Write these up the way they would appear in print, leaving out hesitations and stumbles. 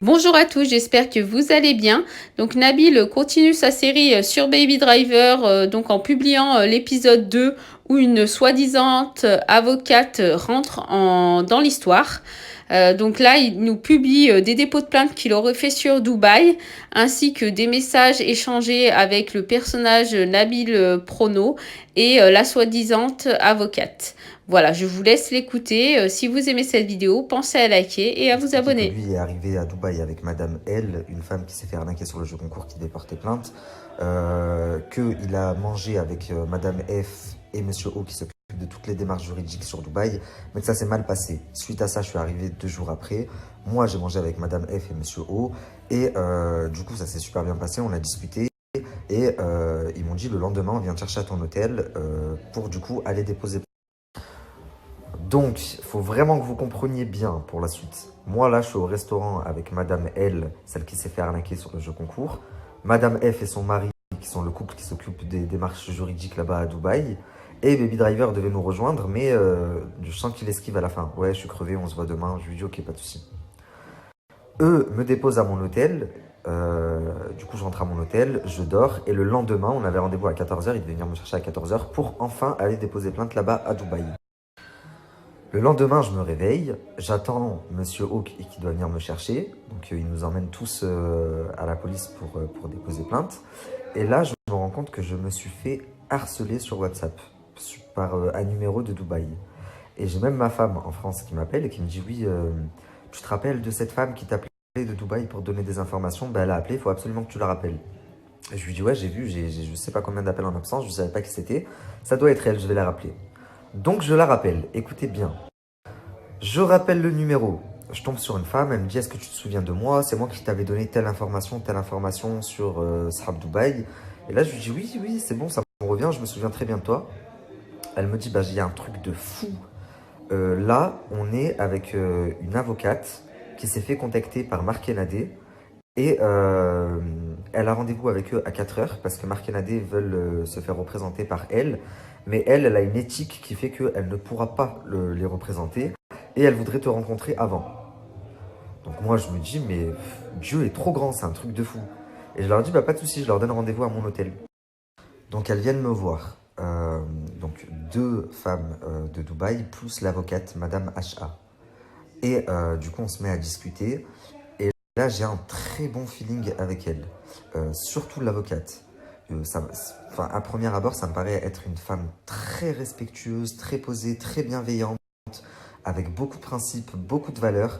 Bonjour à tous, j'espère que vous allez bien. Donc Nabil continue sa série sur Baby Driver donc en publiant l'épisode 2 où une soi-disant avocate rentre dans l'histoire. Donc là, il nous publie des dépôts de plainte qu'il aurait fait sur Dubaï, ainsi que des messages échangés avec le personnage Nabil Prono et la soi-disant avocate. Voilà, je vous laisse l'écouter. Si vous aimez cette vidéo, pensez à liker et à vous Expliquer que abonner. lui est arrivé à Dubaï avec Madame L, une femme qui s'est fait arnaquer sur le jeu concours qui devait porter plainte, qu'il a mangé avec Madame F et Monsieur O qui s'occupent de toutes les démarches juridiques sur Dubaï, mais que ça s'est mal passé. Suite à ça, je suis arrivé 2 jours après. Moi, j'ai mangé avec Madame F et Monsieur O, et du coup, ça s'est super bien passé, on a discuté. Et ils m'ont dit le lendemain, on vient te chercher à ton hôtel pour du coup aller déposer. Donc, il faut vraiment que vous compreniez bien pour la suite. Moi, là, je suis au restaurant avec Madame L, celle qui s'est fait arnaquer sur le jeu concours. Madame F et son mari, qui sont le couple qui s'occupe des démarches juridiques là-bas à Dubaï. Et Baby Driver devait nous rejoindre, mais je sens qu'il esquive à la fin. Ouais, je suis crevé, on se voit demain. Je lui dis, ok, pas de souci. Eux me déposent à mon hôtel. Du coup, je rentre à mon hôtel, je dors. Et le lendemain, on avait rendez-vous à 14h. Ils devaient venir me chercher à 14h pour enfin aller déposer plainte là-bas à Dubaï. Le lendemain, je me réveille, j'attends Monsieur Hawk qui doit venir me chercher. Donc, il nous emmène tous à la police pour déposer plainte. Et là, je me rends compte que je me suis fait harceler sur WhatsApp par un numéro de Dubaï. Et j'ai même ma femme en France qui m'appelle et qui me dit « Oui, tu te rappelles de cette femme qui t'appelait de Dubaï pour donner des informations ?» Ben, elle a appelé, il faut absolument que tu la rappelles. Et je lui dis « Ouais, j'ai vu, j'ai je sais pas combien d'appels en absence, je ne savais pas qui c'était. Ça doit être elle, je vais la rappeler. » Donc, je la rappelle. Écoutez bien. Je rappelle le numéro. Je tombe sur une femme, elle me dit « Est-ce que tu te souviens de moi? C'est moi qui t'avais donné telle information sur Sahab Dubaï. » Et là, je lui dis « Oui, oui, c'est bon, ça me revient, je me souviens très bien de toi. » Elle me dit bah, « J'ai un truc de fou. Là, on est avec une avocate qui s'est fait contacter par Marc et Nadé. Et elle a rendez-vous avec eux à 4h parce que Marc et Nadé veulent se faire représenter par elle. Mais elle a une éthique qui fait qu'elle ne pourra pas les représenter. Et elle voudrait te rencontrer avant. Donc moi, je me dis, mais Dieu est trop grand, c'est un truc de fou. Et je leur dis, bah, pas de souci, je leur donne rendez-vous à mon hôtel. Donc elles viennent me voir. Donc 2 femmes de Dubaï, plus l'avocate, Madame HA. Et du coup, on se met à discuter. Et là, j'ai un très bon feeling avec elle. Surtout l'avocate. À premier abord, ça me paraît être une femme très respectueuse, très posée, très bienveillante, avec beaucoup de principes, beaucoup de valeurs.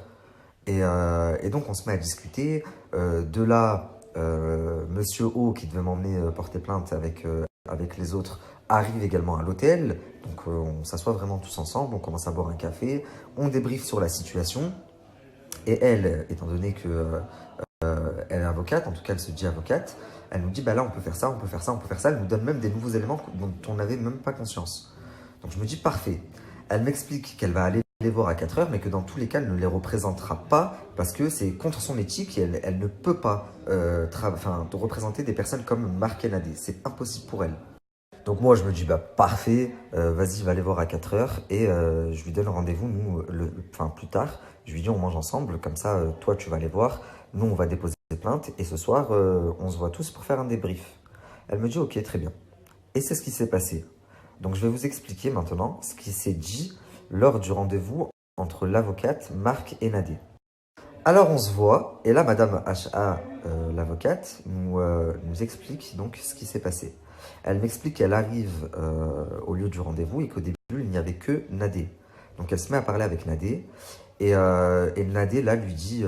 Et donc, on se met à discuter. De là, Monsieur O, qui devait m'emmener porter plainte avec les autres, arrive également à l'hôtel. Donc, on s'assoit vraiment tous ensemble, on commence à boire un café, on débriefe sur la situation. Et elle, étant donné que elle est avocate, en tout cas elle se dit avocate, elle nous dit bah là on peut faire ça, on peut faire ça, on peut faire ça. Elle nous donne même des nouveaux éléments dont on n'avait même pas conscience. Donc je me dis parfait. Elle m'explique qu'elle va aller les voir à 4h, mais que dans tous les cas, elle ne les représentera pas parce que c'est contre son éthique et elle ne peut pas représenter des personnes comme Marc et Nadé. C'est impossible pour elle. Donc moi, je me dis, bah parfait, vas-y, va les voir à 4h et je lui donne rendez-vous, nous, plus tard. Je lui dis, on mange ensemble, comme ça, toi, tu vas les voir, nous, on va déposer plainte et ce soir, on se voit tous pour faire un débrief. Elle me dit, ok, très bien. Et c'est ce qui s'est passé. Donc je vais vous expliquer maintenant ce qui s'est dit lors du rendez-vous entre l'avocate Marc et Nadé. Alors on se voit, et là Madame HA, l'avocate, nous explique donc ce qui s'est passé. Elle m'explique qu'elle arrive au lieu du rendez-vous et qu'au début il n'y avait que Nadé. Donc elle se met à parler avec Nadé, et Nadé là lui dit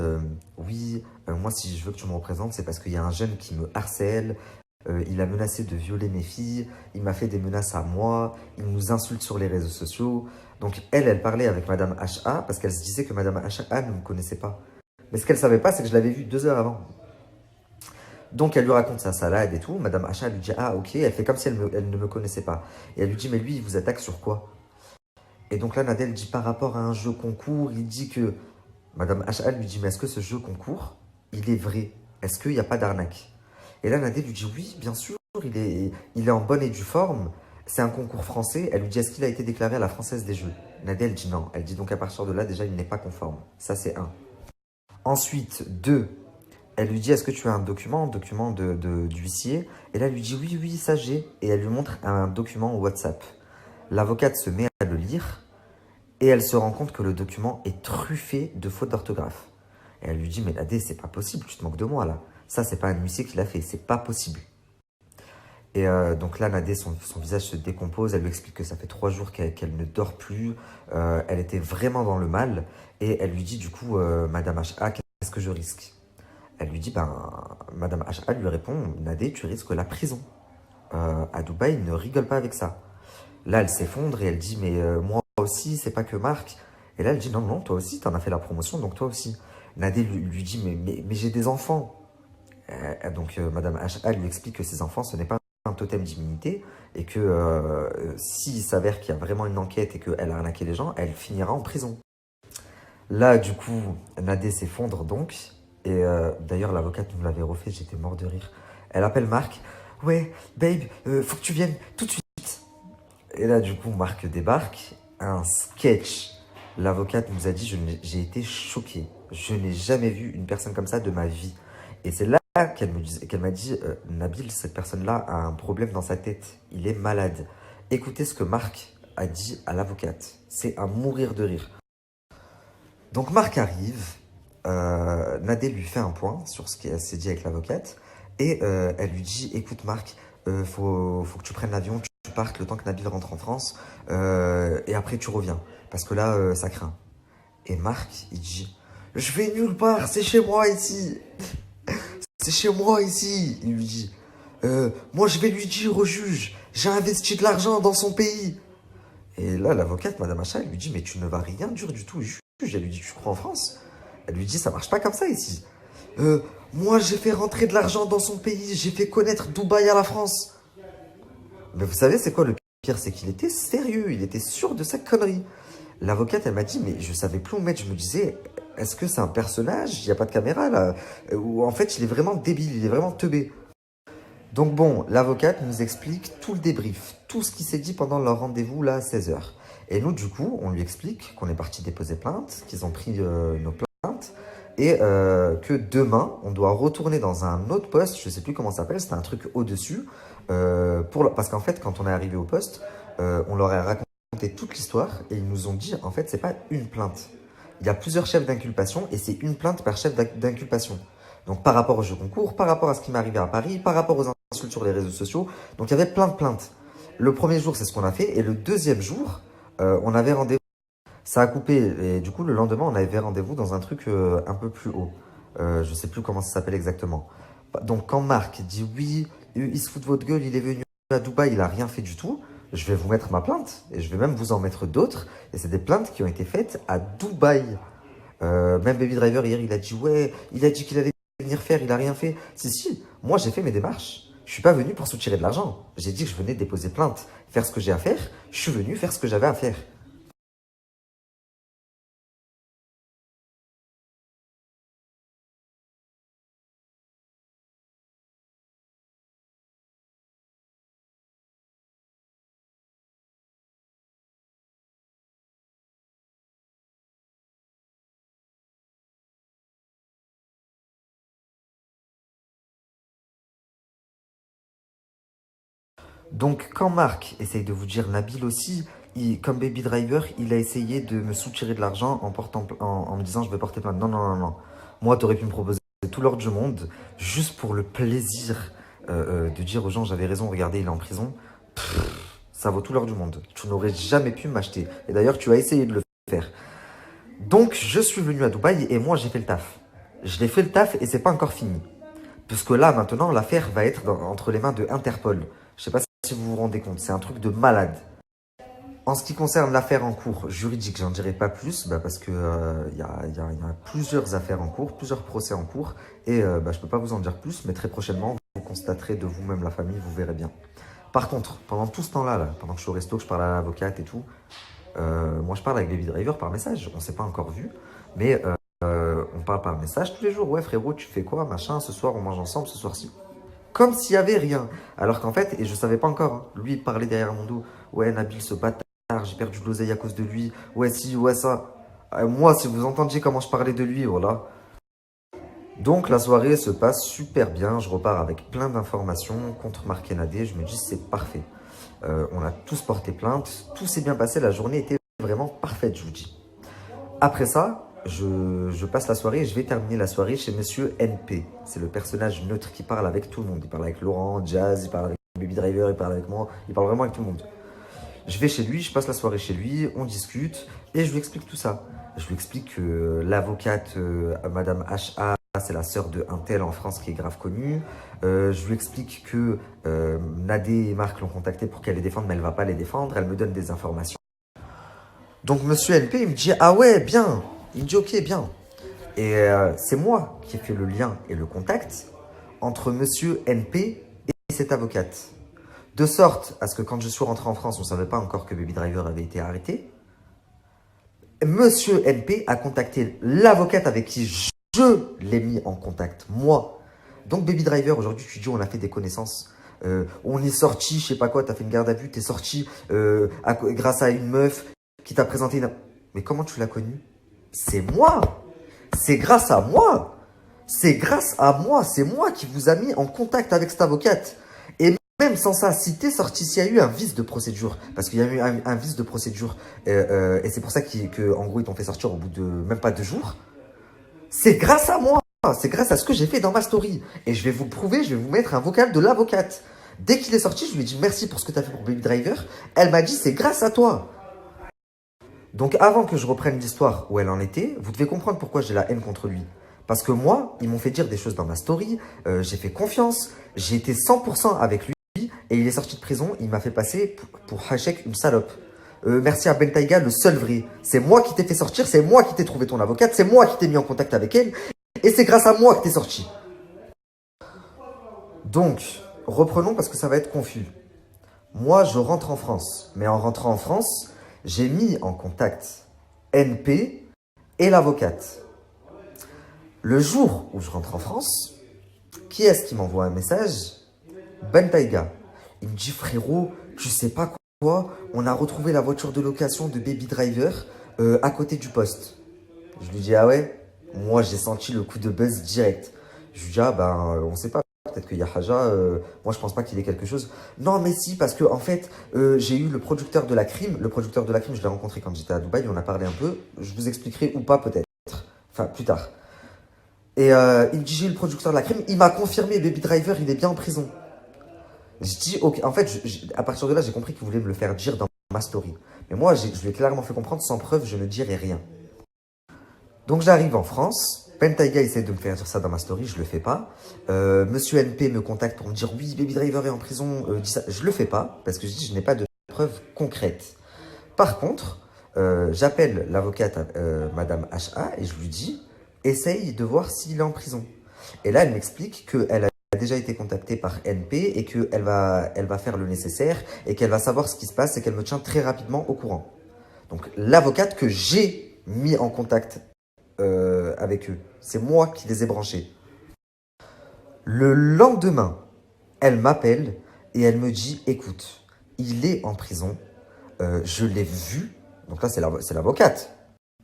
oui, moi si je veux que tu me représentes c'est parce qu'il y a un jeune qui me harcèle, il a menacé de violer mes filles, il m'a fait des menaces à moi, il nous insulte sur les réseaux sociaux. Donc elle parlait avec Madame HA parce qu'elle se disait que Madame HA ne me connaissait pas. Mais ce qu'elle ne savait pas, c'est que je l'avais vue 2 heures avant. Donc elle lui raconte sa salade et tout. Madame H.A. lui dit « Ah ok », elle fait comme si elle ne me connaissait pas. Et elle lui dit « Mais lui, il vous attaque sur quoi ?» Et donc là, Nadel dit par rapport à un jeu concours, il dit que… Madame H.A. lui dit « Mais est-ce que ce jeu concours, il est vrai? Est-ce qu'il n'y a pas d'arnaque ?» Et là, Nadel lui dit « Oui, bien sûr, il est en bonne et due forme. C'est un concours français. » Elle lui dit « Est-ce qu'il a été déclaré à la Française des Jeux ?» Nadel dit « Non ». Elle dit donc à partir de là, déjà, il n'est pas conforme. Ça, c'est un. Ensuite, 2, elle lui dit, est-ce que tu as un document d'huissier? Et là, elle lui dit, oui, oui, ça j'ai. Et elle lui montre un document WhatsApp. L'avocate se met à le lire et elle se rend compte que le document est truffé de fautes d'orthographe. Et elle lui dit, mais Nadé, c'est pas possible, tu te moques de moi là. Ça, c'est pas un huissier qui l'a fait, c'est pas possible. Et donc là, Nadé, son visage se décompose. Elle lui explique que ça fait 3 jours qu'elle ne dort plus. Elle était vraiment dans le mal. Et elle lui dit, du coup, Madame H.A., qu'est-ce que je risque? Elle lui dit, Madame H.A. lui répond, Nadé, tu risques la prison. À Dubaï, ne rigole pas avec ça. Là, elle s'effondre et elle dit, mais moi aussi, c'est pas que Marc. Et là, elle dit, non, non, toi aussi, t'en as fait la promotion, donc toi aussi. Nadé lui dit, mais j'ai des enfants. Donc, Madame H.A. lui explique que ses enfants, ce n'est pas un totem d'immunité et que s'il s'avère qu'il y a vraiment une enquête et qu'elle a arnaqué les gens, elle finira en prison. Là, du coup, Nadé s'effondre donc. Et d'ailleurs, l'avocate nous l'avait refait, j'étais mort de rire. Elle appelle Marc. Ouais, babe, faut que tu viennes tout de suite. Et là, du coup, Marc débarque. Un sketch. L'avocate nous a dit, j'ai été choqué. Je n'ai jamais vu une personne comme ça de ma vie. Et c'est là qu'elle m'a dit, Nabil, cette personne-là a un problème dans sa tête. Il est malade. Écoutez ce que Marc a dit à l'avocate. C'est à mourir de rire. Donc Marc arrive. Nadé lui fait un point sur ce qu'elle s'est dit avec l'avocate. Et elle lui dit, écoute Marc, faut que tu prennes l'avion, tu partes le temps que Nabil rentre en France. Et après tu reviens. Parce que là, ça craint. Et Marc, il dit, je vais nulle part, c'est chez moi ici. C'est chez moi ici, il lui dit. Moi, je vais lui dire au juge, j'ai investi de l'argent dans son pays. Et là, l'avocate, Madame Acha, elle lui dit, mais tu ne vas rien dire du tout au juge. Elle lui dit, tu crois en France? Elle lui dit, ça marche pas comme ça ici. Moi, j'ai fait rentrer de l'argent dans son pays, j'ai fait connaître Dubaï à la France. Mais vous savez, c'est quoi le pire? C'est qu'il était sérieux, il était sûr de sa connerie. L'avocate, elle m'a dit, mais je savais plus où mettre. Je me disais, est-ce que c'est un personnage? Il n'y a pas de caméra là. Ou en fait, il est vraiment débile, il est vraiment teubé. Donc bon, l'avocate nous explique tout le débrief, tout ce qui s'est dit pendant leur rendez-vous là à 16h. Et nous, du coup, on lui explique qu'on est parti déposer plainte, qu'ils ont pris nos plaintes, et que demain, on doit retourner dans un autre poste, je ne sais plus comment ça s'appelle, c'était un truc au-dessus, parce qu'en fait, quand on est arrivé au poste, on leur a raconté toute l'histoire, et ils nous ont dit, en fait, c'est pas une plainte. Il y a plusieurs chefs d'inculpation, et c'est une plainte par chef d'inculpation. Donc par rapport au jeu concours, par rapport à ce qui m'est arrivé à Paris, par rapport aux insultes sur les réseaux sociaux. Donc il y avait plein de plaintes. Le premier jour, c'est ce qu'on a fait. Et le deuxième jour, on avait rendez-vous. Ça a coupé. Et du coup, le lendemain, on avait rendez-vous dans un truc un peu plus haut. Je ne sais plus comment ça s'appelle exactement. Donc quand Marc dit oui, il se fout de votre gueule, il est venu à Dubaï, il n'a rien fait du tout. Je vais vous mettre ma plainte. Et je vais même vous en mettre d'autres. Et c'est des plaintes qui ont été faites à Dubaï. Même Baby Driver, hier, il a dit ouais, il a dit qu'il allait venir faire, il a rien fait. Si, moi j'ai fait mes démarches. Je suis pas venu pour soutirer de l'argent. J'ai dit que je venais déposer plainte, faire ce que j'ai à faire. Je suis venu faire ce que j'avais à faire. Donc quand Marc essaye de vous dire Nabil aussi, comme Baby Driver, il a essayé de me soutirer de l'argent en me disant je vais porter plainte. Non, non, non, non. Moi, tu aurais pu me proposer tout l'or du monde juste pour le plaisir de dire aux gens j'avais raison, regardez, il est en prison. Ça vaut tout l'or du monde. Tu n'aurais jamais pu m'acheter. Et d'ailleurs, tu as essayé de le faire. Donc, je suis venu à Dubaï et moi, j'ai fait le taf. Je l'ai fait le taf et c'est pas encore fini. Puisque là, maintenant, l'affaire va être entre les mains de Interpol. Je sais pas si vous vous rendez compte, c'est un truc de malade. En ce qui concerne l'affaire en cours juridique, j'en dirai pas plus, parce que y a plusieurs affaires en cours, plusieurs procès en cours, et je peux pas vous en dire plus, mais très prochainement, vous constaterez de vous-même la famille, vous verrez bien. Par contre, pendant tout ce temps-là, pendant que je suis au resto, que je parle à l'avocate et tout, moi je parle avec Baby Driver par message, on s'est pas encore vu, mais on parle par message tous les jours. Ouais frérot, tu fais quoi, machin, ce soir on mange ensemble, ce soir-ci. Comme s'il y avait rien. Alors qu'en fait, et je savais pas encore, hein, lui il parlait derrière mon dos. Ouais Nabil, ce bâtard, j'ai perdu de l'oseille à cause de lui. Ouais si, ouais ça. Moi, si vous entendiez comment je parlais de lui, voilà. Donc la soirée se passe super bien, je repars avec plein d'informations contre Marc Nadé, je me dis c'est parfait. On a tous porté plainte, tout s'est bien passé, la journée était vraiment parfaite, je vous dis. Après ça, je passe la soirée et je vais terminer la soirée chez Monsieur NP. C'est le personnage neutre qui parle avec tout le monde. Il parle avec Laurent, Jazz, il parle avec Baby Driver, il parle avec moi, il parle vraiment avec tout le monde. Je vais chez lui, je passe la soirée chez lui, on discute et je lui explique tout ça. Je lui explique que l'avocate Madame HA, c'est la sœur de un tel en France qui est grave connue. Je lui explique que Nadé et Marc l'ont contactée pour qu'elle les défende, mais elle ne va pas les défendre. Elle me donne des informations. Donc Monsieur NP, il me dit « Ah ouais, bien !» Il me dit « Ok, bien !» Et c'est moi qui ai fait le lien et le contact entre Monsieur NP et cette avocate. De sorte à ce que quand je suis rentré en France, on ne savait pas encore que Baby Driver avait été arrêté. Monsieur NP a contacté l'avocate avec qui je l'ai mis en contact, moi. Donc Baby Driver, aujourd'hui tu dis on a fait des connaissances. On est sorti, je sais pas quoi, t'as fait une garde à vue, t'es sorti grâce à une meuf qui t'a présenté une... Mais comment tu l'as connue? C'est moi. C'est grâce à moi. C'est grâce à moi. C'est moi qui vous a mis en contact avec cette avocate. Et même sans ça, si t'es sorti, s'il y a eu un vice de procédure, parce qu'il y a eu un vice de procédure, et c'est pour ça qu'en gros ils t'ont fait sortir au bout de même pas 2 jours, c'est grâce à moi. C'est grâce à ce que j'ai fait dans ma story. Et je vais vous le prouver, je vais vous mettre un vocal de l'avocate. Dès qu'il est sorti, je lui ai dit merci pour ce que tu as fait pour Baby Driver. Elle m'a dit c'est grâce à toi. Donc avant que je reprenne l'histoire où elle en était, vous devez comprendre pourquoi j'ai la haine contre lui. Parce que moi, ils m'ont fait dire des choses dans ma story, j'ai fait confiance, j'ai été 100% avec lui et il est sorti de prison, il m'a fait passer pour Hachek une salope. Merci à Ben Taïga, le seul vrai. C'est moi qui t'ai fait sortir, c'est moi qui t'ai trouvé ton avocate, c'est moi qui t'ai mis en contact avec elle et c'est grâce à moi que t'es sorti. Donc, reprenons parce que ça va être confus. Moi, je rentre en France, mais en rentrant en France, j'ai mis en contact NP et l'avocate. Le jour où je rentre en France, qui est-ce qui m'envoie un message? Ben Taïga. Il me dit frérot, tu sais pas quoi, on a retrouvé la voiture de location de Baby Driver à côté du poste. Je lui dis ah ouais? Moi j'ai senti le coup de buzz direct. Je lui dis ah ben on sait pas. Peut-être qu'il y a Haja, moi je pense pas qu'il ait quelque chose. Non mais si, parce que en fait, j'ai eu le producteur de la crime. Le producteur de la crime, je l'ai rencontré quand j'étais à Dubaï, on a parlé un peu. Je vous expliquerai ou pas peut-être. Enfin, plus tard. Et il me dit, j'ai eu le producteur de la crime. Il m'a confirmé, Baby Driver, il est bien en prison. Je dis, ok. En fait, à partir de là, j'ai compris qu'il voulait me le faire dire dans ma story. Mais moi, je lui ai clairement fait comprendre, sans preuve, je ne dirai rien. Donc j'arrive en France. Ben Taïga essaie de me faire dire ça dans ma story, je le fais pas. Monsieur NP me contacte pour me dire oui, Baby Driver est en prison, dis ça. Je le fais pas parce que je dis je n'ai pas de preuves concrètes. Par contre, j'appelle l'avocate Madame HA et je lui dis essaye de voir s'il est en prison. Et là, elle m'explique qu'elle a déjà été contactée par NP et qu'elle va faire le nécessaire et qu'elle va savoir ce qui se passe et qu'elle me tient très rapidement au courant. Donc l'avocate que j'ai mis en contact avec eux. C'est moi qui les ai branchés. Le lendemain, elle m'appelle et elle me dit « Écoute, il est en prison, je l'ai vu. » Donc là, c'est l'avocate.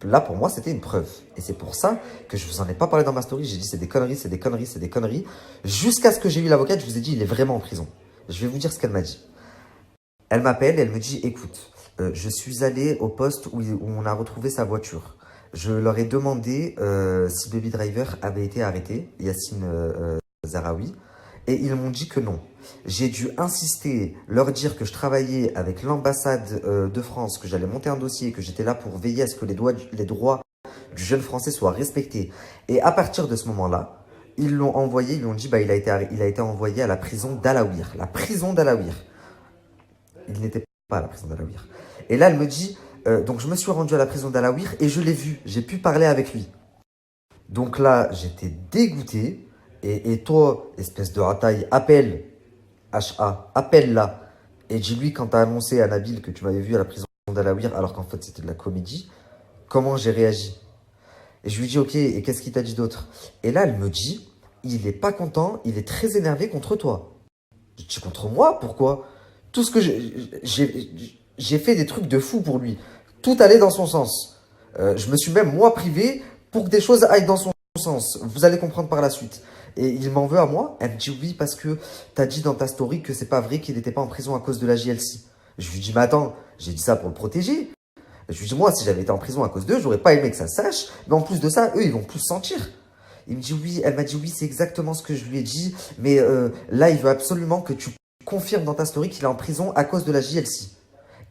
Là, pour moi, c'était une preuve. Et c'est pour ça que je vous en ai pas parlé dans ma story. J'ai dit « C'est des conneries, c'est des conneries, c'est des conneries. » Jusqu'à ce que j'ai eu l'avocate, je vous ai dit « Il est vraiment en prison. » Je vais vous dire ce qu'elle m'a dit. Elle m'appelle et elle me dit « Écoute, je suis allé au poste où on a retrouvé sa voiture. Je leur ai demandé si Baby Driver avait été arrêté, Yassine Zahraoui, et ils m'ont dit que non. J'ai dû insister, leur dire que je travaillais avec l'ambassade de France, que j'allais monter un dossier, que j'étais là pour veiller à ce que les droits du jeune Français soient respectés. Et à partir de ce moment-là, ils l'ont envoyé, ils lui ont dit bah, il a été envoyé à la prison d'Alaouir. La prison d'Alaouir. Il n'était pas à la prison d'Alaouir. Et là, elle me dit... donc je me suis rendu à la prison d'Alaouir et je l'ai vu, j'ai pu parler avec lui. Donc là, j'étais dégoûté. Et toi, espèce de rataille, appelle HA, appelle-la. Et dis-lui quand t'as annoncé à Nabil que tu m'avais vu à la prison d'Alaouir alors qu'en fait c'était de la comédie, comment j'ai réagi. Et je lui dis ok, et qu'est-ce qu'il t'a dit d'autre? Et là, elle me dit, il est pas content, il est très énervé contre toi. Je dis contre moi, pourquoi? Tout ce que j'ai fait des trucs de fou pour lui. Tout allait dans son sens. Je me suis même, moi, privé pour que des choses aillent dans son sens. Vous allez comprendre par la suite. Et il m'en veut à moi. Elle me dit oui parce que t'as dit dans ta story que c'est pas vrai qu'il n'était pas en prison à cause de la JLC. Je lui dis mais attends, j'ai dit ça pour le protéger. Je lui dis moi si j'avais été en prison à cause d'eux, j'aurais pas aimé que ça se sache. Mais en plus de ça, eux ils vont plus se sentir. Il me dit oui, elle m'a dit oui, c'est exactement ce que je lui ai dit. Mais là il veut absolument que tu confirmes dans ta story qu'il est en prison à cause de la JLC.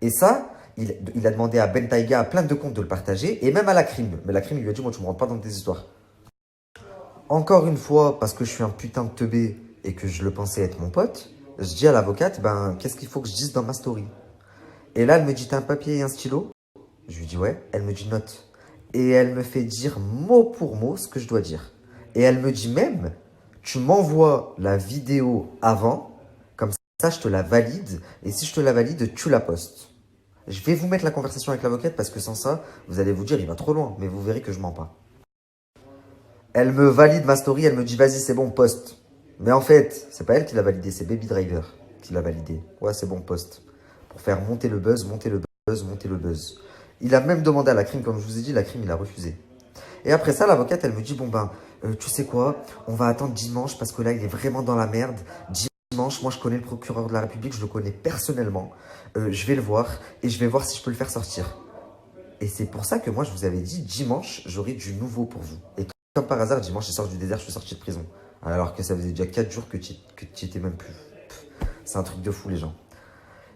Et ça, il a demandé à Ben Taïga, à plein de comptes de le partager, et même à la crime. Mais la crime, il lui a dit, moi, tu me rentres pas dans tes histoires. Encore une fois, parce que je suis un putain de teubé et que je le pensais être mon pote, je dis à l'avocate, ben, qu'est-ce qu'il faut que je dise dans ma story? Et là, elle me dit, t'as un papier et un stylo? Je lui dis, ouais. Elle me dit, note. Et elle me fait dire mot pour mot ce que je dois dire. Et elle me dit même, tu m'envoies la vidéo avant, comme ça, je te la valide. Et si je te la valide, tu la postes. Je vais vous mettre la conversation avec l'avocate parce que sans ça, vous allez vous dire, il va trop loin. Mais vous verrez que je mens pas. Elle me valide ma story, elle me dit, vas-y, c'est bon, poste. Mais en fait, c'est pas elle qui l'a validé, c'est Baby Driver qui l'a validé. Ouais, c'est bon, poste. Pour faire monter le buzz, monter le buzz, monter le buzz. Il a même demandé à la crime, comme je vous ai dit, la crime, il a refusé. Et après ça, l'avocate, elle me dit, bon ben, tu sais quoi, on va attendre dimanche parce que là, il est vraiment dans la merde. Dimanche, moi, je connais le procureur de la République, je le connais personnellement. Je vais le voir et je vais voir si je peux le faire sortir. Et c'est pour ça que moi, je vous avais dit, dimanche, j'aurai du nouveau pour vous. Et comme par hasard, dimanche, je sors du désert, je suis sorti de prison. Alors que ça faisait déjà 4 jours que tu étais même plus. C'est un truc de fou, les gens.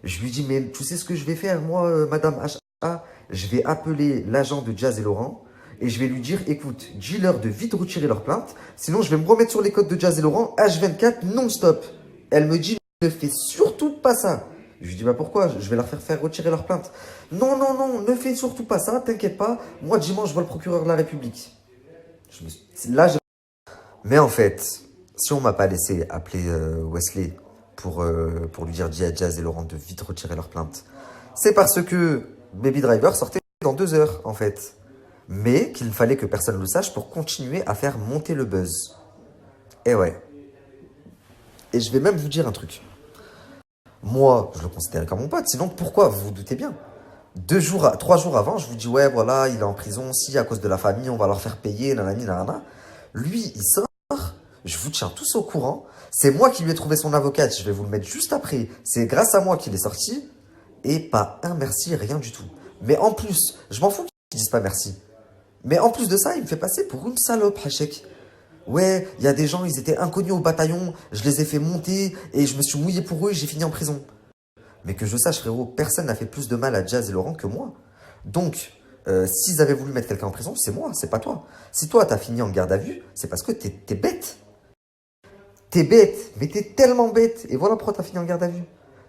Je lui dis, mais tu sais ce que je vais faire, moi, Madame H.A. Je vais appeler l'agent de Jazz et Laurent et je vais lui dire, écoute, dis-leur de vite retirer leur plainte, sinon je vais me remettre sur les codes de Jazz et Laurent H24 non-stop. Elle me dit, ne fais surtout pas ça. Je lui dis, bah pourquoi? Je vais leur faire retirer leur plainte. Non, non, non, ne fais surtout pas ça, t'inquiète pas. Moi, dimanche, je vois le procureur de la République. Là, mais en fait, si on m'a pas laissé appeler Wesley pour lui dire, dis à Jazz et Laurent de vite retirer leur plainte, c'est parce que Baby Driver sortait dans 2 heures, en fait. Mais qu'il fallait que personne ne le sache pour continuer à faire monter le buzz. Et ouais. Et je vais même vous dire un truc. Moi, je le considérais comme mon pote. Sinon, pourquoi? Vous vous doutez bien. 3 jours avant, je vous dis, ouais, voilà, il est en prison. Si, à cause de la famille, on va leur faire payer, nanani, nanana. Lui, il sort. Je vous tiens tous au courant. C'est moi qui lui ai trouvé son avocate. Je vais vous le mettre juste après. C'est grâce à moi qu'il est sorti. Et pas un merci, rien du tout. Mais en plus, je m'en fous qu'ils disent pas merci. Mais en plus de ça, il me fait passer pour une salope, Hachek. Ouais, il y a des gens, ils étaient inconnus au bataillon, je les ai fait monter et je me suis mouillé pour eux et j'ai fini en prison. Mais que je sache, frérot, personne n'a fait plus de mal à Jazz et Laurent que moi. Donc, s'ils avaient voulu mettre quelqu'un en prison, c'est moi, c'est pas toi. Si toi, t'as fini en garde à vue, c'est parce que t'es bête. T'es bête, mais t'es tellement bête. Et voilà pourquoi t'as fini en garde à vue.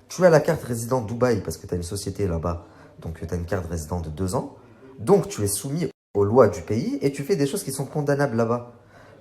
Tu as la carte résident Dubaï parce que t'as une société là-bas. Donc, t'as une carte résident de 2 ans. Donc, tu es soumis aux lois du pays et tu fais des choses qui sont condamnables là-bas.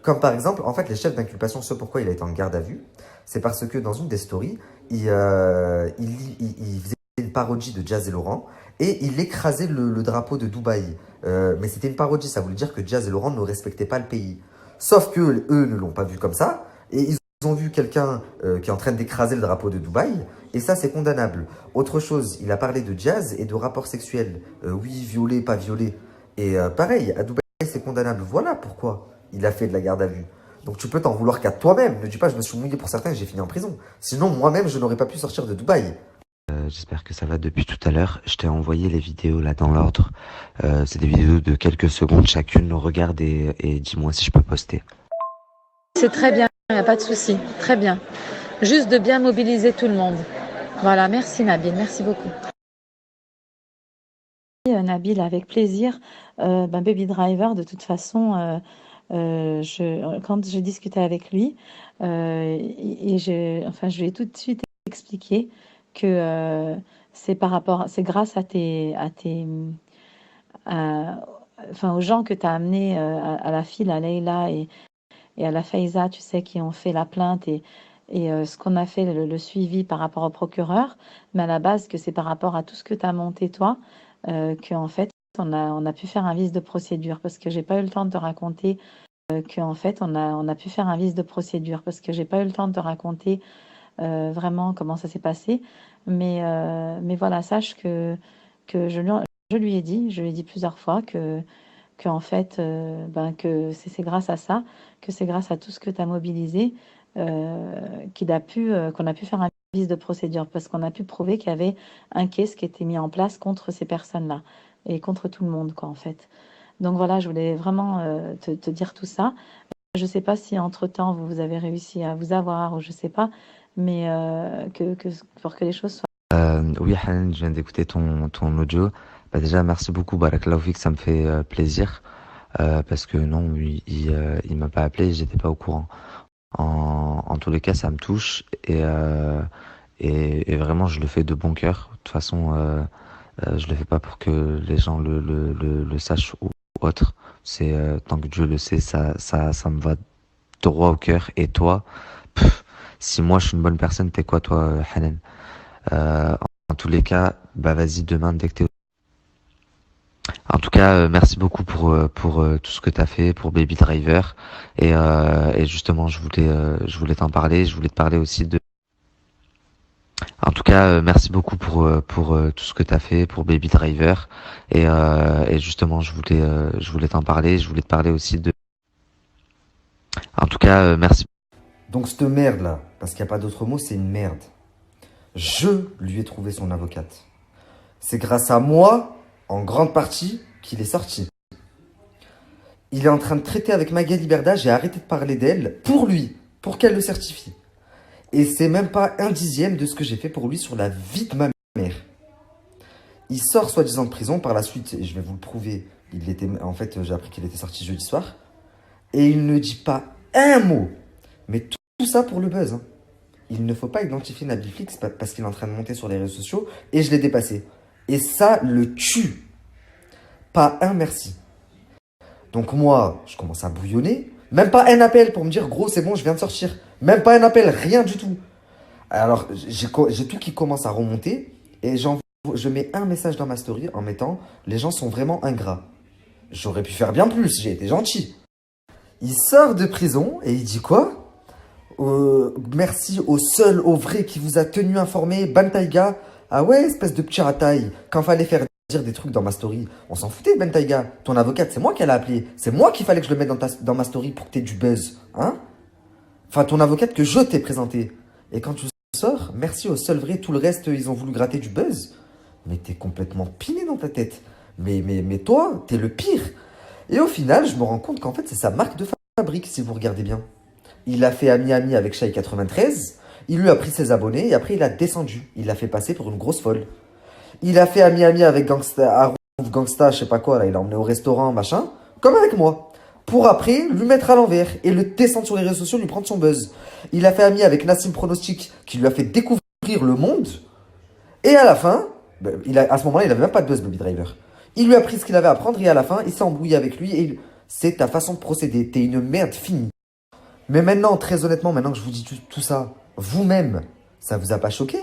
Comme par exemple, en fait, les chefs d'inculpation, ce pourquoi il a été en garde à vue, c'est parce que dans une des stories, il faisait une parodie de Jazz et Laurent et il écrasait le drapeau de Dubaï. Mais c'était une parodie, ça voulait dire que Jazz et Laurent ne respectaient pas le pays. Sauf que eux ne l'ont pas vu comme ça et ils ont vu quelqu'un qui est en train d'écraser le drapeau de Dubaï et ça c'est condamnable. Autre chose, il a parlé de Jazz et de rapports sexuels. Oui, violé, pas violé. Et pareil, à Dubaï c'est condamnable. Voilà pourquoi il a fait de la garde à vue. Donc tu peux t'en vouloir qu'à toi-même. Ne dis pas je me suis mouillé pour certains et j'ai fini en prison. Sinon moi-même je n'aurais pas pu sortir de Dubaï. J'espère que ça va depuis tout à l'heure. Je t'ai envoyé les vidéos là dans l'ordre. C'est des vidéos de quelques secondes chacune. Regarde et dis-moi si je peux poster. C'est très bien, il n'y a pas de souci. Très bien. Juste de bien mobiliser tout le monde. Voilà, merci Nabil, merci beaucoup. Nabil, avec plaisir. Baby Driver, de toute façon, quand j'ai discuté avec lui, je lui ai tout de suite expliqué que c'est grâce aux gens que tu as amenés, à la file, à Leïla et à la Faiza, tu sais, qui ont fait la plainte et ce qu'on a fait, le suivi par rapport au procureur, mais à la base, que c'est par rapport à tout ce que tu as monté, toi, qu'en fait, on a pu faire un vice de procédure, parce que j'ai pas eu le temps de te raconter qu'en fait, on a pu faire un vice de procédure, parce que j'ai pas eu le temps de te raconter vraiment comment ça s'est passé. Mais voilà, sache que je lui ai dit plusieurs fois que en fait, que c'est grâce à ça, que c'est grâce à tout ce que tu as mobilisé, qu'on a pu faire un vice de procédure, parce qu'on a pu prouver qu'il y avait un case qui était mis en place contre ces personnes-là et contre tout le monde, quoi, en fait. Donc voilà, je voulais vraiment te dire tout ça. Je sais pas si entre-temps vous avez réussi à vous avoir ou je sais pas, mais pour que les choses soient. Oui, Hanan, je viens d'écouter ton audio. Bah, déjà, merci beaucoup, Barakallahu fik, ça me fait plaisir. Parce que non, il m'a pas appelé, j'étais pas au courant. En tous les cas, ça me touche et vraiment, je le fais de bon cœur. De toute façon, je le fais pas pour que les gens le sachent ou autre. C'est tant que Dieu le sait, ça me va droit au cœur. Et toi, pff, si moi je suis une bonne personne, t'es quoi toi, Hanan? Euh, En tous les cas, bah vas-y demain dès que t'es. En tout cas, merci beaucoup pour tout ce que t'as fait pour Baby Driver et justement je voulais t'en parler, je voulais te parler aussi de. En tout cas, merci beaucoup pour tout ce que t'as fait pour Baby Driver et justement je voulais t'en parler, je voulais te parler aussi de. En tout cas, merci. Donc cette merde là, parce qu'il n'y a pas d'autre mot, c'est une merde. Je lui ai trouvé son avocate. C'est grâce à moi, en grande partie, qu'il est sorti. Il est en train de traiter avec Magali Berda, j'ai arrêté de parler d'elle pour lui, pour qu'elle le certifie. Et c'est même pas un dixième de ce que j'ai fait pour lui sur la vie de ma mère. Il sort soi-disant de prison par la suite, et je vais vous le prouver. En fait, j'ai appris qu'il était sorti jeudi soir. Et il ne dit pas un mot. Mais tout ça pour le buzz. Hein. Il ne faut pas identifier Nabil Flix parce qu'il est en train de monter sur les réseaux sociaux et je l'ai dépassé. Et ça le tue. Pas un merci. Donc moi, je commence à bouillonner. Même pas un appel pour me dire, gros, c'est bon, je viens de sortir. Même pas un appel, rien du tout. Alors, j'ai tout qui commence à remonter et je mets un message dans ma story en mettant, les gens sont vraiment ingrats. J'aurais pu faire bien plus, j'ai été gentil. Il sort de prison et il dit quoi? Merci au seul, au vrai qui vous a tenu informé, Bantaiga. Ah ouais, espèce de petit rataille. Quand fallait faire dire des trucs dans ma story, on s'en foutait, Bantaiga. Ton avocate, c'est moi qui l'a appelé. C'est moi qu'il fallait que je le mette dans ma story pour que t'aies du buzz. Hein? Enfin, ton avocate que je t'ai présenté. Et quand tu sors, merci au seul vrai, tout le reste, ils ont voulu gratter du buzz. Mais t'es complètement piné dans ta tête. Mais toi, t'es le pire. Et au final, je me rends compte qu'en fait, c'est sa marque de fabrique, si vous regardez bien. Il a fait ami-ami avec Shai93, il lui a pris ses abonnés et après il a descendu. Il l'a fait passer pour une grosse folle. Il a fait ami-ami avec Gangsta, Gangsta, je sais pas quoi, là, il l'a emmené au restaurant, machin, comme avec moi. Pour après lui mettre à l'envers et le descendre sur les réseaux sociaux, lui prendre son buzz. Il a fait ami avec Nassim Pronostic, qui lui a fait découvrir le monde. Et à la fin, à ce moment-là, il avait même pas de buzz, Baby Driver. Il lui a pris ce qu'il avait à prendre et à la fin, il s'est embrouillé avec lui et c'est ta façon de procéder. T'es une merde finie. Mais maintenant, très honnêtement, maintenant que je vous dis tout ça, vous-même, ça vous a pas choqué?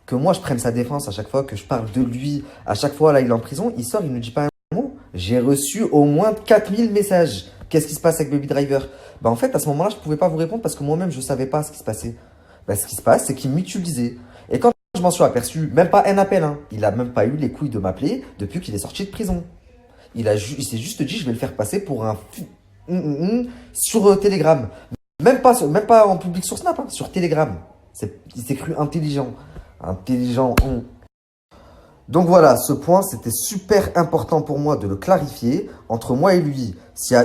Que moi, je prenne sa défense à chaque fois, que je parle de lui, à chaque fois, là, il est en prison, il sort, il ne dit pas un mot. J'ai reçu au moins 4000 messages. Qu'est-ce qui se passe avec Baby Driver? Bah en fait, à ce moment-là, je pouvais pas vous répondre parce que moi-même, je savais pas ce qui se passait. Bah ce qui se passe, c'est qu'il m'utilisait. Et quand je m'en suis aperçu, même pas un appel, hein, il a même pas eu les couilles de m'appeler depuis qu'il est sorti de prison. Il s'est juste dit, je vais le faire passer pour un sur Telegram. Même pas en public sur Snap, hein, sur Telegram. Il s'est cru intelligent. Intelligent. Donc voilà, ce point, c'était super important pour moi de le clarifier. Entre moi et lui, s'il y a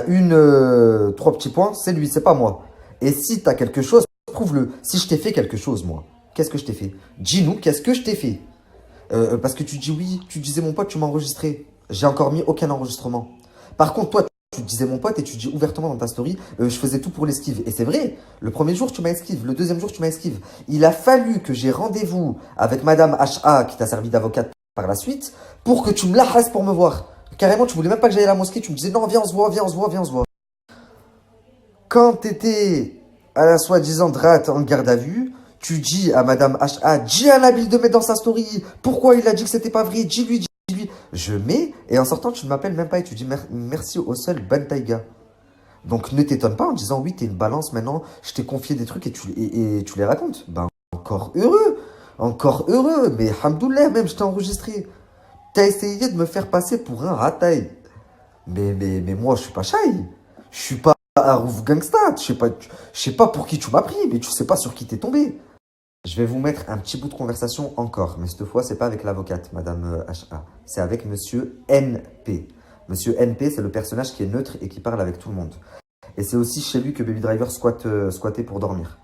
trois petits points, c'est lui, c'est pas moi. Et si tu as quelque chose, prouve-le. Si je t'ai fait quelque chose, moi, qu'est-ce que je t'ai fait? Dis-nous, qu'est-ce que je t'ai fait? Parce que tu dis oui, tu disais mon pote, tu m'as enregistré. J'ai encore mis aucun enregistrement. Par contre, toi, tu disais mon pote et tu dis ouvertement dans ta story, je faisais tout pour l'esquive. Et c'est vrai, le premier jour, tu m'as esquive. Le deuxième jour, tu m'as esquive. Il a fallu que j'ai rendez-vous avec Madame HA, qui t'a servi d'avocate par la suite, pour que tu me la hasses pour me voir. Carrément, tu voulais même pas que j'aille à la mosquée. Tu me disais non, viens, on se voit, viens, on se voit, viens, on se voit. Quand t'étais à la soi-disant drate en garde à vue, tu dis à Madame HA, dis à Nabil de mettre dans sa story. Pourquoi il a dit que c'était pas vrai? Dis-lui, dis-lui. Je mets, et en sortant, tu ne m'appelles même pas et tu dis merci au seul Bantaiga. Donc ne t'étonne pas en disant oui, t'es une balance maintenant, je t'ai confié des trucs et tu les racontes. Ben encore heureux, mais hamdoullah, même je t'ai enregistré. T'as essayé de me faire passer pour un rataille. Mais moi, je suis pas shy. Je suis pas Harouf Gangsta. Je sais pas pour qui tu m'as pris, mais tu sais pas sur qui t'es tombé. Je vais vous mettre un petit bout de conversation encore, mais cette fois, c'est pas avec l'avocate, Madame HA. C'est avec Monsieur NP. Monsieur NP, c'est le personnage qui est neutre et qui parle avec tout le monde. Et c'est aussi chez lui que Baby Driver squattait pour dormir.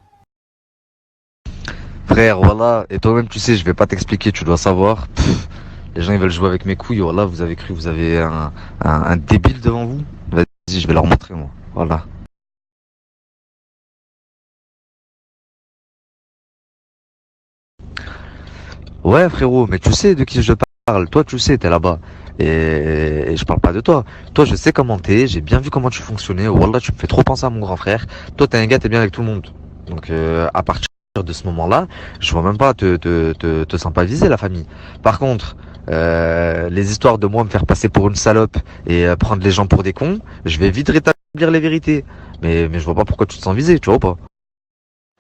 Frère, voilà, et toi-même tu sais, je vais pas t'expliquer, tu dois savoir. Les gens ils veulent jouer avec mes couilles, voilà, vous avez cru, vous avez un débile devant vous. Vas-y, je vais leur montrer moi. Voilà. Ouais frérot, mais tu sais de qui je parle, toi tu sais, t'es là-bas. Et je parle pas de toi. Toi je sais comment t'es, j'ai bien vu comment tu fonctionnais. Wallah, tu me fais trop penser à mon grand frère. Toi t'es un gars, t'es bien avec tout le monde. Donc à partir de ce moment-là, je vois même pas te sens pas viser la famille. Par contre, les histoires de moi me faire passer pour une salope et prendre les gens pour des cons, je vais vite rétablir les vérités. Mais je vois pas pourquoi tu te sens visé, tu vois ou pas?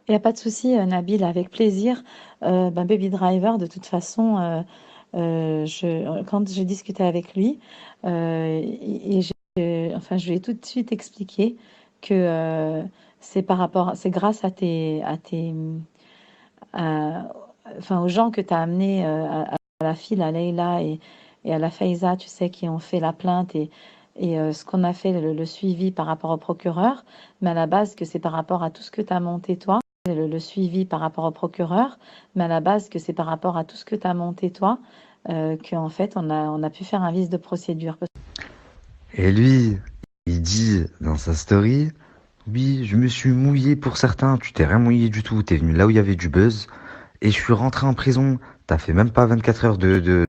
Il n'y a pas de souci, Nabil, avec plaisir. Baby Driver, de toute façon, quand j'ai discuté avec lui, enfin, je lui ai tout de suite expliqué que c'est grâce à- enfin, aux gens que tu as amenés, à la file, à Leïla et à la Faiza, tu sais, qui ont fait la plainte et ce qu'on a fait, le suivi par rapport au procureur, mais à la base, que c'est par rapport à tout ce que tu as monté toi, le suivi par rapport au procureur, mais à la base, que c'est par rapport à tout ce que tu as monté toi, qu'en fait, on a pu faire un vice de procédure. Et lui, il dit dans sa story, oui, je me suis mouillé pour certains, tu t'es rien mouillé du tout, t'es venu là où il y avait du buzz, et je suis rentré en prison. T'as fait même pas 24 heures de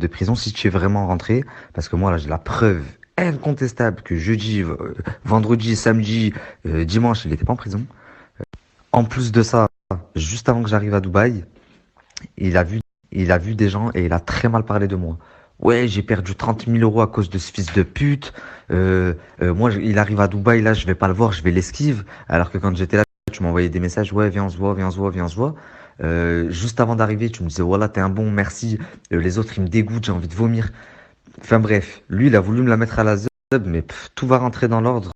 prison si tu es vraiment rentré, parce que moi là j'ai la preuve incontestable que jeudi, vendredi, samedi, dimanche, il était pas en prison. En plus de ça, juste avant que j'arrive à Dubaï, il a vu, il a vu des gens et il a très mal parlé de moi. Ouais, j'ai perdu 30 000 € à cause de ce fils de pute. Moi, il arrive à Dubaï, là, je vais pas le voir, je vais l'esquive. Alors que quand j'étais là, tu m'envoyais des messages, ouais, viens, on se voit, viens, on se voit, viens, on se voit. Juste avant d'arriver, tu me disais, voilà, t'es un bon, merci. Les autres, ils me dégoûtent, j'ai envie de vomir. Enfin bref, lui, il a voulu me la mettre à la zeb, mais tout va rentrer dans l'ordre.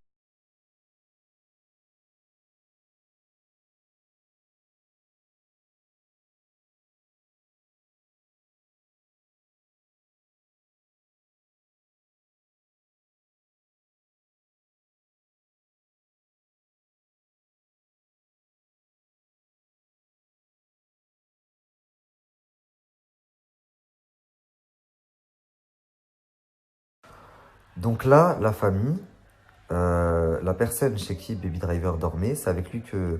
Donc là, la famille, la personne chez qui Baby Driver dormait, c'est avec lui que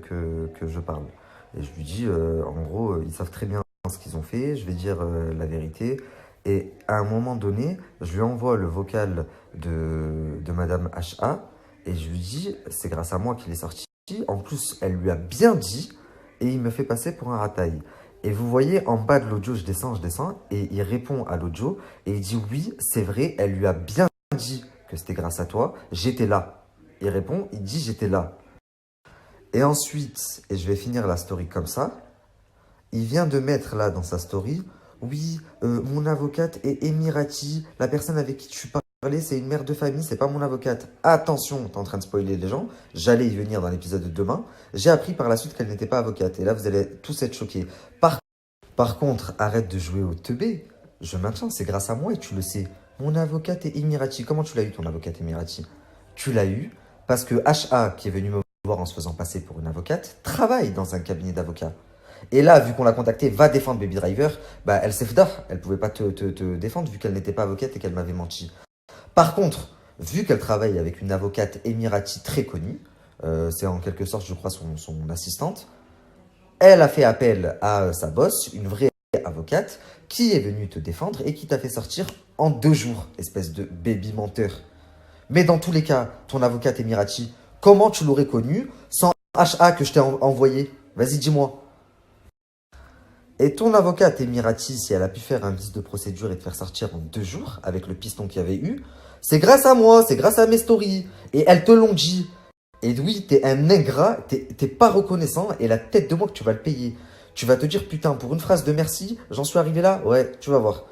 je parle. Et je lui dis, en gros, ils savent très bien ce qu'ils ont fait, je vais dire la vérité. Et à un moment donné, je lui envoie le vocal de Madame HA et je lui dis, c'est grâce à moi qu'il est sorti. En plus, elle lui a bien dit et il me fait passer pour un rataille. Et vous voyez, en bas de l'audio, je descends, et il répond à l'audio et il dit, oui, c'est vrai, elle lui a bien dit que c'était grâce à toi, j'étais là. Il répond, il dit j'étais là. Et ensuite, et je vais finir la story comme ça, il vient de mettre là dans sa story, oui, mon avocate est émirati, la personne avec qui tu parlais, c'est une mère de famille, c'est pas mon avocate. Attention, t'es en train de spoiler les gens, j'allais y venir dans l'épisode de demain, j'ai appris par la suite qu'elle n'était pas avocate, et là vous allez tous être choqués. Par contre, arrête de jouer au teubé, je maintiens, c'est grâce à moi et tu le sais. Mon avocate est émirati. Comment tu l'as eu ton avocate émirati? Tu l'as eu parce que HA, qui est venu me voir en se faisant passer pour une avocate, travaille dans un cabinet d'avocats. Et là, vu qu'on l'a contactée, va défendre Baby Driver, bah elle s'est fda. Elle pouvait pas te défendre vu qu'elle n'était pas avocate et qu'elle m'avait menti. Par contre, vu qu'elle travaille avec une avocate émirati très connue, c'est en quelque sorte, je crois, son assistante, elle a fait appel à sa boss, une vraie avocate, qui est venue te défendre et qui t'a fait sortir en 2 jours, espèce de baby menteur. Mais dans tous les cas, ton avocate émirati, comment tu l'aurais connu sans HA que je t'ai envoyé? Vas-y, dis-moi. Et ton avocate émirati, si elle a pu faire un vice de procédure et te faire sortir en 2 jours avec le piston qu'il y avait eu, c'est grâce à moi, c'est grâce à mes stories. Et elles te l'ont dit. Et oui, t'es un ingrat, t'es pas reconnaissant et la tête de moi que tu vas le payer. Tu vas te dire, putain, pour une phrase de merci, j'en suis arrivé là? Ouais, tu vas voir.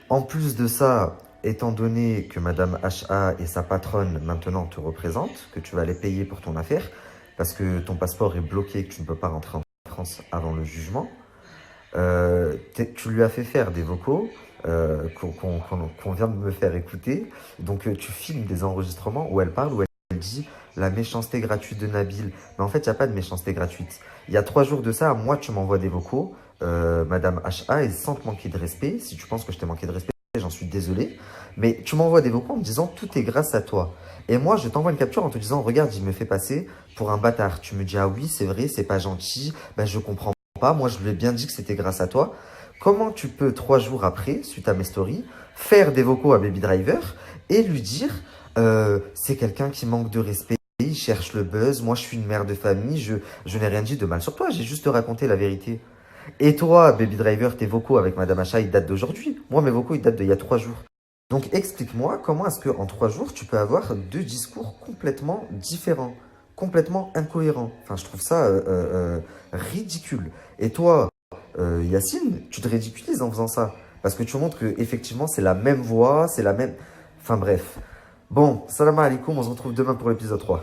En plus de ça, étant donné que Madame HA et sa patronne maintenant te représentent, que tu vas les payer pour ton affaire, parce que ton passeport est bloqué et que tu ne peux pas rentrer en France avant le jugement, tu lui as fait faire des vocaux qu'on vient de me faire écouter. Donc tu filmes des enregistrements où elle parle, où elle dit la méchanceté gratuite de Nabil. Mais en fait, il n'y a pas de méchanceté gratuite. Il y a 3 jours de ça, moi, tu m'envoies des vocaux, Madame HA, et sans te manquer de respect, si tu penses que je t'ai manqué de respect, j'en suis désolé. Mais tu m'envoies des vocaux en me disant tout est grâce à toi. Et moi, je t'envoie une capture en te disant regarde, il me fait passer pour un bâtard. Tu me dis ah oui, c'est vrai, c'est pas gentil, ben, je comprends pas. Moi, je lui ai bien dit que c'était grâce à toi. Comment tu peux, 3 jours après, suite à mes stories, faire des vocaux à Baby Driver et lui dire c'est quelqu'un qui manque de respect, il cherche le buzz, moi je suis une mère de famille, je n'ai rien dit de mal sur toi, j'ai juste raconté la vérité. Et toi, Baby Driver, tes vocaux avec Madame Acha, ils datent d'aujourd'hui. Moi, mes vocaux, ils datent d'il y a 3 jours. Donc explique-moi comment est-ce qu'en 3 jours, tu peux avoir 2 discours complètement différents, complètement incohérents. Enfin, je trouve ça ridicule. Et toi, Yacine, tu te ridiculises en faisant ça. Parce que tu montres que effectivement c'est la même voix, c'est la même... Enfin bref. Bon, salam alaikum, on se retrouve demain pour l'épisode 3.